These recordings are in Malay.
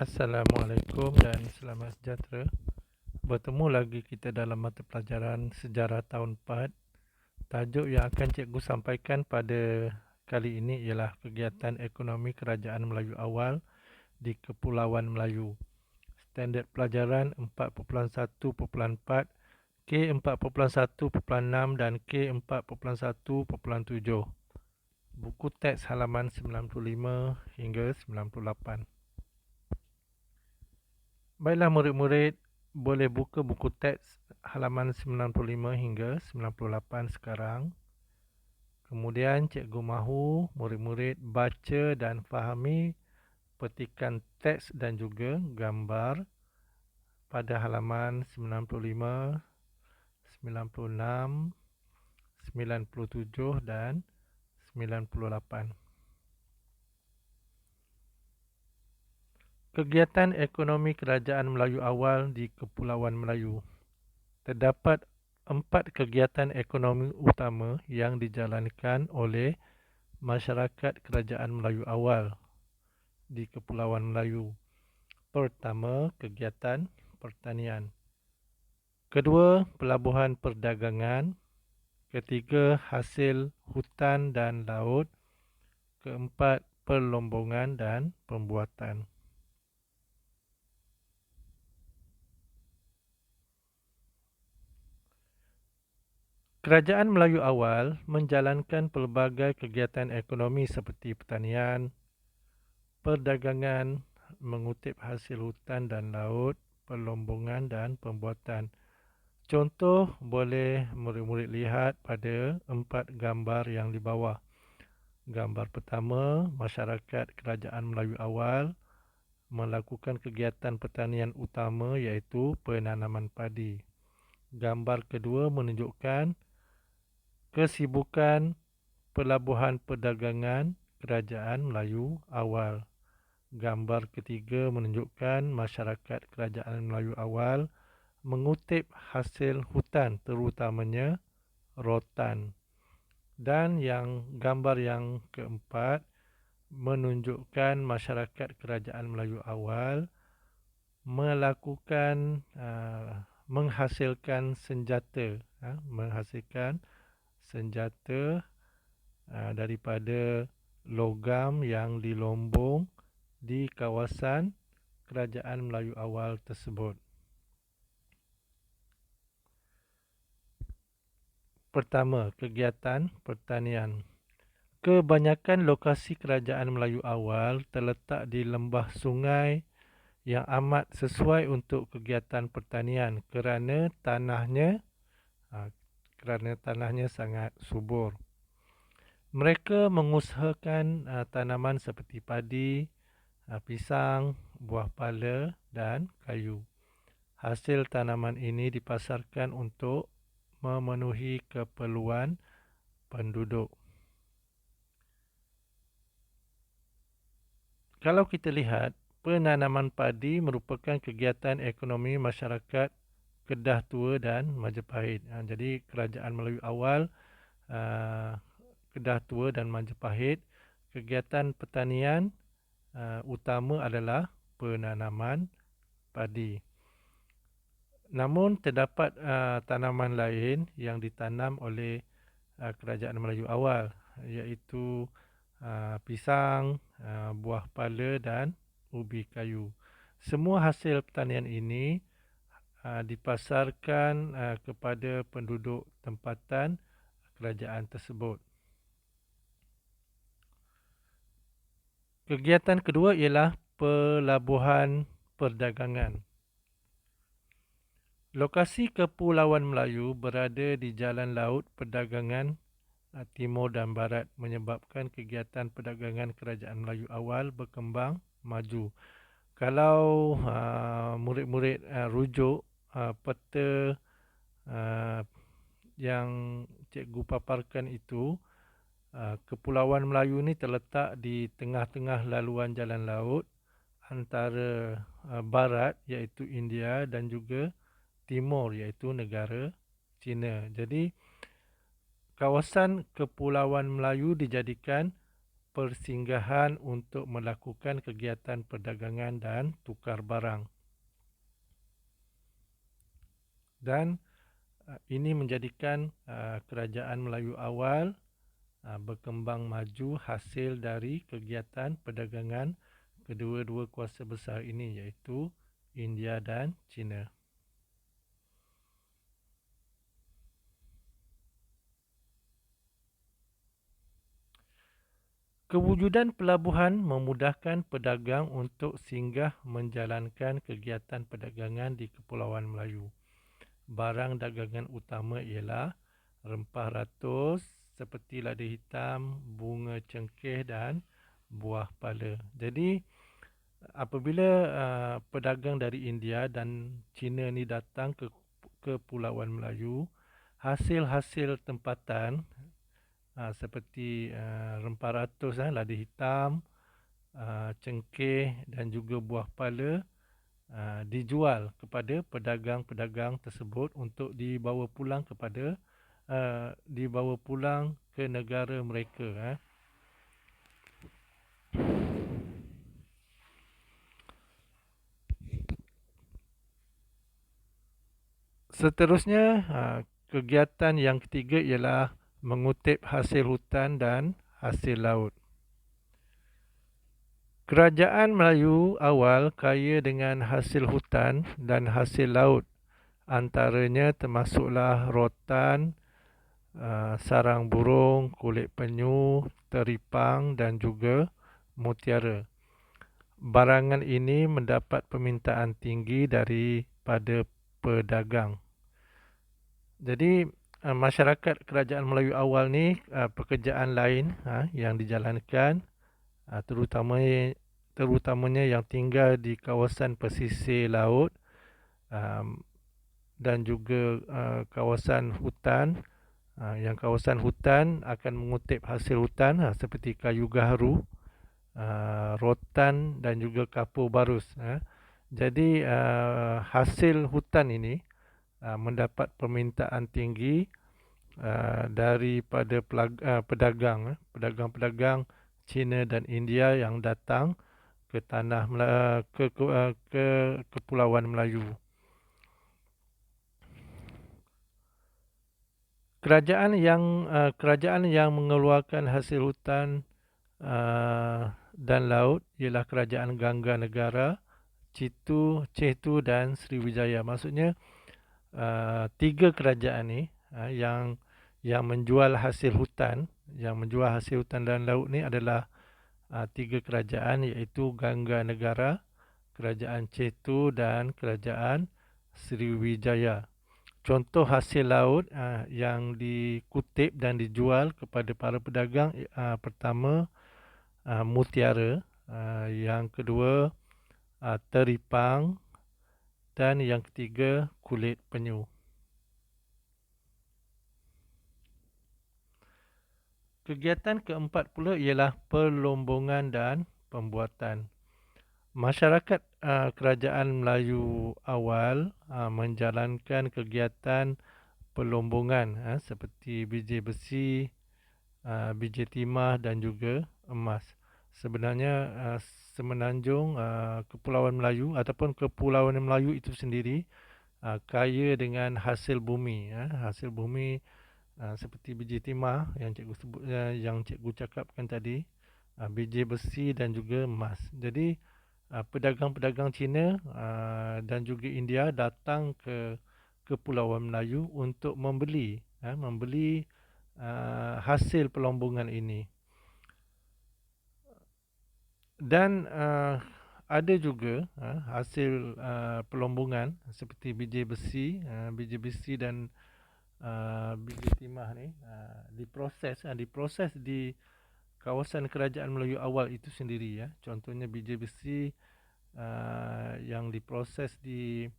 Assalamualaikum dan selamat sejahtera. Bertemu lagi kita dalam mata pelajaran Sejarah Tahun 4. Tajuk yang akan cikgu sampaikan pada kali ini ialah kegiatan ekonomi Kerajaan Melayu awal di Kepulauan Melayu. Standard pelajaran 4.1.4, K4.1.6 dan K4.1.7. Buku teks halaman 95 hingga 98. Baiklah murid-murid, boleh buka buku teks halaman 95 hingga 98 sekarang. Kemudian cikgu mahu murid-murid baca dan fahami petikan teks dan juga gambar pada halaman 95, 96, 97 dan 98. Kegiatan ekonomi Kerajaan Melayu awal di Kepulauan Melayu. Terdapat 4 kegiatan ekonomi utama yang dijalankan oleh masyarakat Kerajaan Melayu awal di Kepulauan Melayu. Pertama, kegiatan pertanian. Kedua, pelabuhan perdagangan. Ketiga, hasil hutan dan laut. Keempat, perlombongan dan pembuatan. Kerajaan Melayu awal menjalankan pelbagai kegiatan ekonomi seperti pertanian, perdagangan, mengutip hasil hutan dan laut, perlombongan dan pembuatan. Contoh boleh murid-murid lihat pada 4 gambar yang di bawah. Gambar pertama, masyarakat Kerajaan Melayu awal melakukan kegiatan pertanian utama iaitu penanaman padi. Gambar kedua menunjukkan kesibukan pelabuhan perdagangan Kerajaan Melayu awal. Gambar ketiga menunjukkan masyarakat Kerajaan Melayu awal mengutip hasil hutan terutamanya rotan. Dan gambar yang keempat menunjukkan masyarakat Kerajaan Melayu awal menghasilkan senjata daripada logam yang dilombong di kawasan Kerajaan Melayu awal tersebut. Pertama, kegiatan pertanian. Kebanyakan lokasi Kerajaan Melayu awal terletak di lembah sungai yang amat sesuai untuk kegiatan pertanian kerana tanahnya sangat subur. Mereka mengusahakan tanaman seperti padi, pisang, buah pala dan kayu. Hasil tanaman ini dipasarkan untuk memenuhi keperluan penduduk. Kalau kita lihat, penanaman padi merupakan kegiatan ekonomi masyarakat Kedah Tua dan Majapahit. Jadi Kerajaan Melayu awal, Kedah Tua dan Majapahit, kegiatan pertanian utama adalah penanaman padi. Namun terdapat tanaman lain yang ditanam oleh Kerajaan Melayu awal, iaitu pisang, buah pala dan ubi kayu. Semua hasil pertanian ini dipasarkan kepada penduduk tempatan kerajaan tersebut. Kegiatan kedua ialah pelabuhan perdagangan. Lokasi Kepulauan Melayu berada di jalan laut perdagangan timur dan barat menyebabkan kegiatan perdagangan Kerajaan Melayu awal berkembang maju. Kalau murid-murid rujuk peta yang cikgu paparkan itu, Kepulauan Melayu ini terletak di tengah-tengah laluan jalan laut antara barat iaitu India dan juga timur iaitu negara China. Jadi kawasan Kepulauan Melayu dijadikan persinggahan untuk melakukan kegiatan perdagangan dan tukar barang. Dan ini menjadikan kerajaan Melayu awal berkembang maju hasil dari kegiatan perdagangan kedua-dua kuasa besar ini, iaitu India dan China. Kewujudan pelabuhan memudahkan pedagang untuk singgah menjalankan kegiatan perdagangan di Kepulauan Melayu. Barang dagangan utama ialah rempah ratus seperti lada hitam, bunga cengkeh dan buah pala. Jadi apabila pedagang dari India dan China ni datang ke Kepulauan Melayu, hasil-hasil tempatan seperti rempah ratus, lada hitam, cengkeh dan juga buah pala dijual kepada pedagang-pedagang tersebut untuk dibawa pulang ke negara mereka. Seterusnya, kegiatan yang ketiga ialah mengutip hasil hutan dan hasil laut. Kerajaan Melayu awal kaya dengan hasil hutan dan hasil laut. Antaranya termasuklah rotan, sarang burung, kulit penyu, teripang dan juga mutiara. Barangan ini mendapat permintaan tinggi daripada pedagang. Jadi masyarakat kerajaan Melayu awal ni pekerjaan lain yang dijalankan terutamanya yang tinggal di kawasan pesisir laut dan juga kawasan hutan. Yang kawasan hutan akan mengutip hasil hutan seperti kayu gaharu, rotan dan juga kapur barus. Jadi hasil hutan ini mendapat permintaan tinggi daripada pedagang-pedagang China dan India yang datang ke tanah ke Kepulauan Melayu. Kerajaan yang mengeluarkan hasil hutan dan laut ialah kerajaan Gangga Negara, Cetu dan Sriwijaya. Maksudnya tiga kerajaan ni yang menjual hasil hutan, dan laut ni adalah tiga kerajaan, iaitu Gangga Negara, kerajaan Cetu dan kerajaan Sriwijaya. Contoh hasil laut yang dikutip dan dijual kepada para pedagang, pertama mutiara, yang kedua teripang dan yang ketiga kulit penyu. Kegiatan keempat pula ialah perlombongan dan pembuatan. Masyarakat kerajaan Melayu awal menjalankan kegiatan perlombongan seperti biji besi, biji timah dan juga emas. Sebenarnya semenanjung Kepulauan Melayu ataupun Kepulauan Melayu itu sendiri kaya dengan hasil bumi. Hasil bumi seperti biji timah yang cikgu cakapkan tadi, biji besi dan juga emas. Jadi pedagang-pedagang Cina dan juga India datang ke Kepulauan Melayu untuk membeli hasil perlombongan ini. Dan ada juga hasil perlombongan seperti biji besi dan biji timah ni diproses di kawasan kerajaan Melayu awal itu sendiri. Contohnya biji besi yang diproses di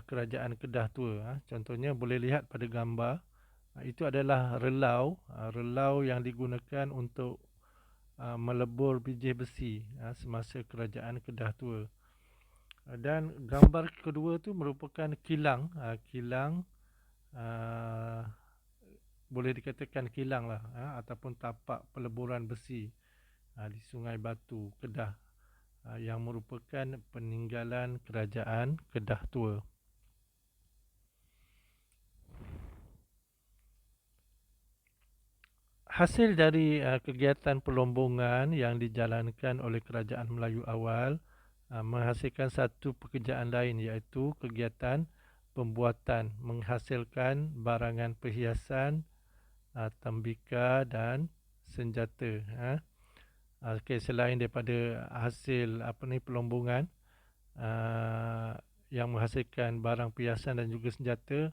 kerajaan Kedah Tua. Contohnya boleh lihat pada gambar, itu adalah relau yang digunakan untuk melebur biji besi semasa kerajaan Kedah Tua. Dan gambar kedua tu merupakan kilang boleh dikatakan kilang lah, ataupun tapak peleburan besi di Sungai Batu, Kedah, yang merupakan peninggalan kerajaan Kedah Tua. Hasil dari kegiatan pelombongan yang dijalankan oleh kerajaan Melayu awal menghasilkan satu pekerjaan lain, iaitu kegiatan pembuatan, menghasilkan barangan perhiasan, tembika dan senjata. Okey, selain daripada hasil pelombongan yang menghasilkan barang perhiasan dan juga senjata,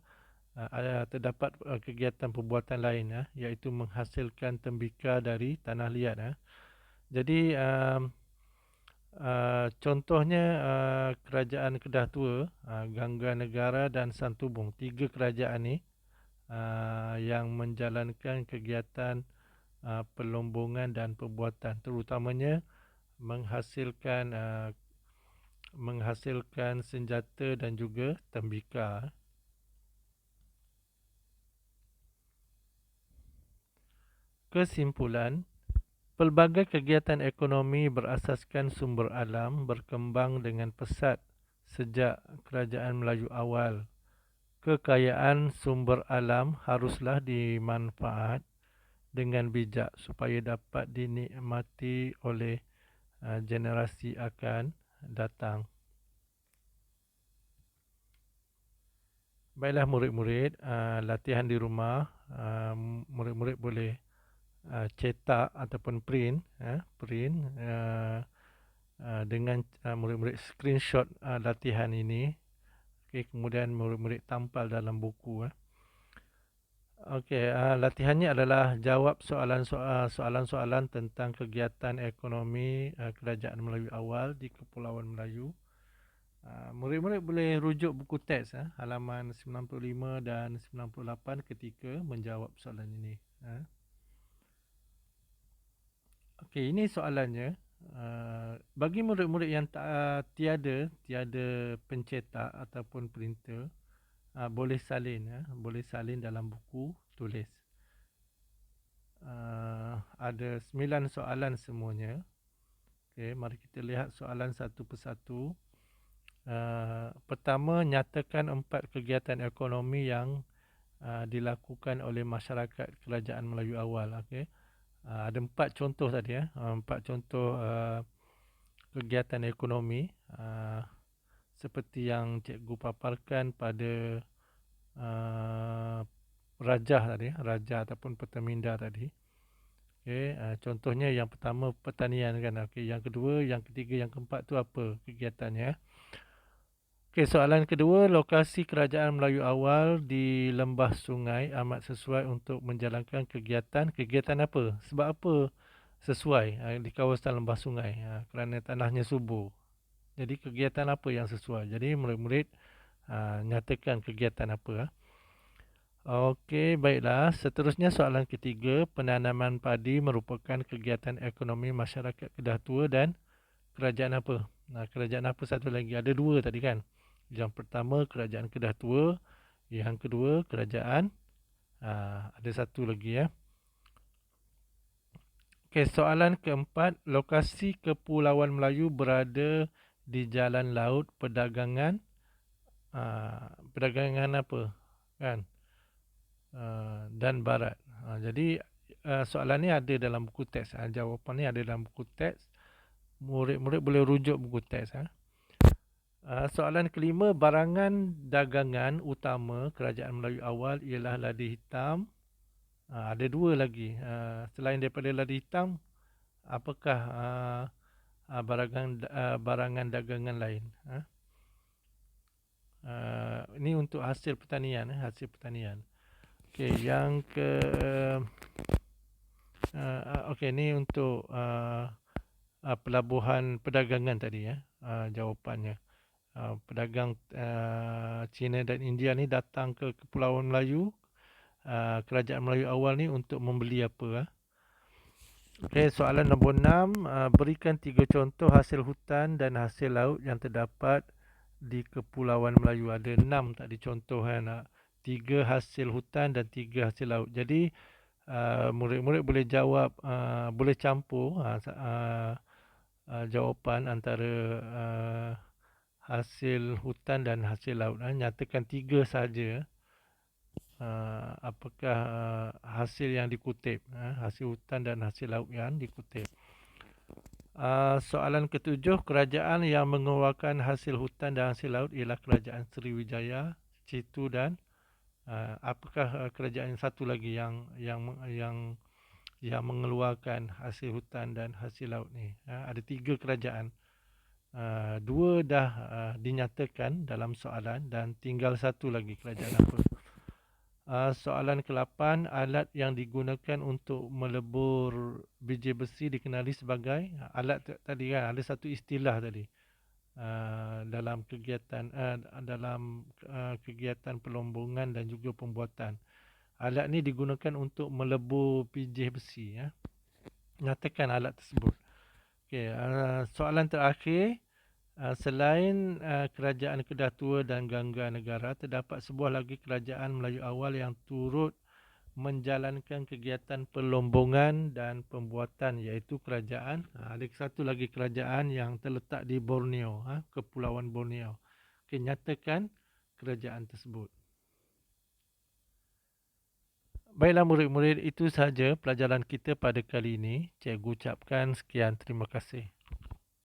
terdapat kegiatan pembuatan lain, iaitu menghasilkan tembika dari tanah liat. Jadi contohnya kerajaan Kedah Tua, Gangga Negara dan Santubong, tiga kerajaan ni yang menjalankan kegiatan pelombongan dan pembuatan, terutamanya menghasilkan senjata dan juga tembika. Kesimpulan, pelbagai kegiatan ekonomi berasaskan sumber alam berkembang dengan pesat sejak kerajaan Melayu awal. Kekayaan sumber alam haruslah dimanfaat dengan bijak supaya dapat dinikmati oleh generasi akan datang. Baiklah murid-murid, latihan di rumah, murid-murid boleh cetak ataupun print dengan murid-murid screenshot latihan ini. Okay, kemudian murid-murid tampal dalam buku. Okey, latihannya adalah jawab soalan-soalan tentang kegiatan ekonomi kerajaan Melayu awal di Kepulauan Melayu. Murid-murid boleh rujuk buku teks halaman 95 dan 98 ketika menjawab soalan ini. Okey, ini soalannya. Bagi murid-murid yang tiada pencetak ataupun printer, boleh salin dalam buku tulis. Ada 9 soalan semuanya. Okey, mari kita lihat soalan satu persatu. Pertama, nyatakan 4 kegiatan ekonomi yang dilakukan oleh masyarakat kerajaan Melayu awal. Okey. Ada 4 contoh tadi, 4 contoh kegiatan ekonomi seperti yang cikgu paparkan pada rajah tadi, rajah ataupun peterminda tadi. Okay, contohnya yang pertama pertanian kan. Okay, yang kedua, yang ketiga, yang keempat tu apa kegiatannya? Okay, soalan kedua, lokasi kerajaan Melayu awal di lembah sungai amat sesuai untuk menjalankan kegiatan apa? Sebab apa sesuai di kawasan lembah sungai? Kerana tanahnya subur. Jadi kegiatan apa yang sesuai? Jadi murid-murid nyatakan kegiatan apa? Okey, baiklah. Seterusnya soalan ketiga, penanaman padi merupakan kegiatan ekonomi masyarakat Kedah Tua dan kerajaan apa? Kerajaan apa satu lagi? Ada 2 tadi kan? Yang pertama kerajaan Kedah Tua, yang kedua kerajaan ada satu lagi . Okey, soalan keempat, lokasi Kepulauan Melayu berada di jalan laut perdagangan apa? Kan? Dan barat. Jadi soalan ni ada dalam buku teks. Jawapan ni ada dalam buku teks. Murid-murid boleh rujuk buku teks. Soalan kelima, barangan dagangan utama kerajaan Melayu awal ialah ladi hitam. Ada 2 lagi. Selain daripada ladi hitam, apakah barangan dagangan lain? Ini untuk hasil pertanian. Okey, yang okey, ni untuk pelabuhan perdagangan tadi jawapannya. Pedagang China dan India ni datang ke Kepulauan Melayu, kerajaan Melayu awal ni untuk membeli apa? Okey, soalan nombor 6, berikan 3 contoh hasil hutan dan hasil laut yang terdapat di Kepulauan Melayu. Ada 6 tadi contoh 3 hasil hutan dan 3 hasil laut. Jadi murid-murid boleh jawab, boleh campur jawapan antara hasil hutan dan hasil laut. Nyatakan 3 saja apakah hasil yang dikutip, hasil hutan dan hasil laut yang dikutip. Soalan ketujuh, kerajaan yang mengeluarkan hasil hutan dan hasil laut ialah kerajaan Sriwijaya, Cetu dan apakah kerajaan satu lagi yang mengeluarkan hasil hutan dan hasil laut ni? Ada 3 kerajaan. 2 dah dinyatakan dalam soalan dan tinggal satu lagi, kerajaan apa? Soalan ke-8, alat yang digunakan untuk melebur biji besi dikenali sebagai alat tadi kan, ada satu istilah tadi dalam kegiatan pelombongan dan juga pembuatan. Alat ni digunakan untuk melebur biji besi, ya. Nyatakan alat tersebut. Okey, soalan terakhir, selain kerajaan Kedah Tua dan Gangga Negara, terdapat sebuah lagi kerajaan Melayu awal yang turut menjalankan kegiatan pelombongan dan pembuatan, iaitu kerajaan, ada satu lagi kerajaan yang terletak di Borneo, Kepulauan Borneo. Okey, nyatakan kerajaan tersebut. Baiklah murid-murid, itu sahaja pelajaran kita pada kali ini. Cikgu ucapkan sekian, terima kasih.